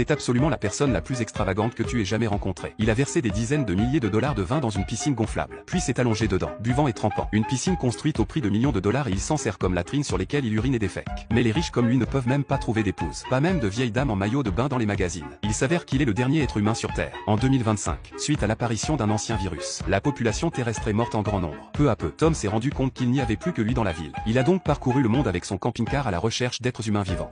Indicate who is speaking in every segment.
Speaker 1: C'est absolument la personne la plus extravagante que tu aies jamais rencontrée. Il a versé des dizaines de milliers de dollars de vin dans une piscine gonflable, puis s'est allongé dedans, buvant et trempant. Une piscine construite au prix de millions de dollars et il s'en sert comme latrine sur lesquelles il urine et défèque. Mais les riches comme lui ne peuvent même pas trouver d'épouse, pas même de vieilles dames en maillot de bain dans les magazines. Il s'avère qu'il est le dernier être humain sur Terre. En 2025, suite à l'apparition d'un ancien virus, la population terrestre est morte en grand nombre. Peu à peu, Tom s'est rendu compte qu'il n'y avait plus que lui dans la ville. Il a donc parcouru le monde avec son camping-car à la recherche d'êtres humains vivants.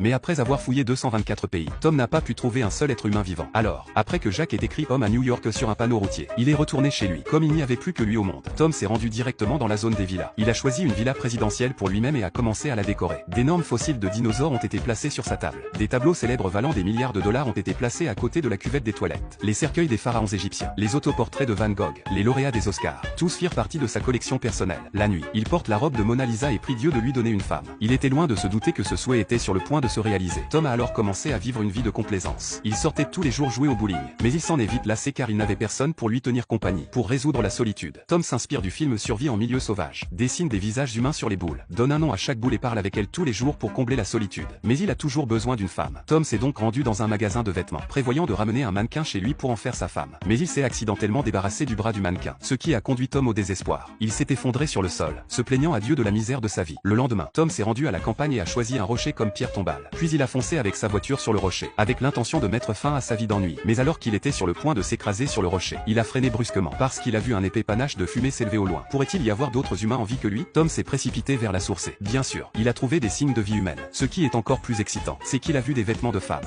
Speaker 1: Mais après avoir fouillé 224 pays, Tom n'a pas pu trouver un seul être humain vivant. Alors, après que Jack ait écrit homme à New York sur un panneau routier, il est retourné chez lui. Comme il n'y avait plus que lui au monde, Tom s'est rendu directement dans la zone des villas. Il a choisi une villa présidentielle pour lui-même et a commencé à la décorer. D'énormes fossiles de dinosaures ont été placés sur sa table. Des tableaux célèbres valant des milliards de dollars ont été placés à côté de la cuvette des toilettes. Les cercueils des pharaons égyptiens, les autoportraits de Van Gogh, les lauréats des Oscars, tous firent partie de sa collection personnelle. La nuit, il porte la robe de Mona Lisa et prie Dieu de lui donner une femme. Il était loin de se douter que ce souhait était sur le point de se réaliser. Tom a alors commencé à vivre une vie de complaisance. Il sortait tous les jours jouer au bowling, mais il s'en est vite lassé car il n'avait personne pour lui tenir compagnie. Pour résoudre la solitude, Tom s'inspire du film Survie en milieu sauvage, dessine des visages humains sur les boules, donne un nom à chaque boule et parle avec elle tous les jours pour combler la solitude. Mais il a toujours besoin d'une femme. Tom s'est donc rendu dans un magasin de vêtements, prévoyant de ramener un mannequin chez lui pour en faire sa femme. Mais il s'est accidentellement débarrassé du bras du mannequin, ce qui a conduit Tom au désespoir. Il s'est effondré sur le sol, se plaignant à Dieu de la misère de sa vie. Le lendemain, Tom s'est rendu à la campagne et a choisi un rocher comme pierre tombale. Puis il a foncé avec sa voiture sur le rocher, avec l'intention de mettre fin à sa vie d'ennui. Mais alors qu'il était sur le point de s'écraser sur le rocher, il a freiné brusquement, parce qu'il a vu un épais panache de fumée s'élever au loin. Pourrait-il y avoir d'autres humains en vie que lui? Tom s'est précipité vers la source et, bien sûr, il a trouvé des signes de vie humaine. Ce qui est encore plus excitant, c'est qu'il a vu des vêtements de femme.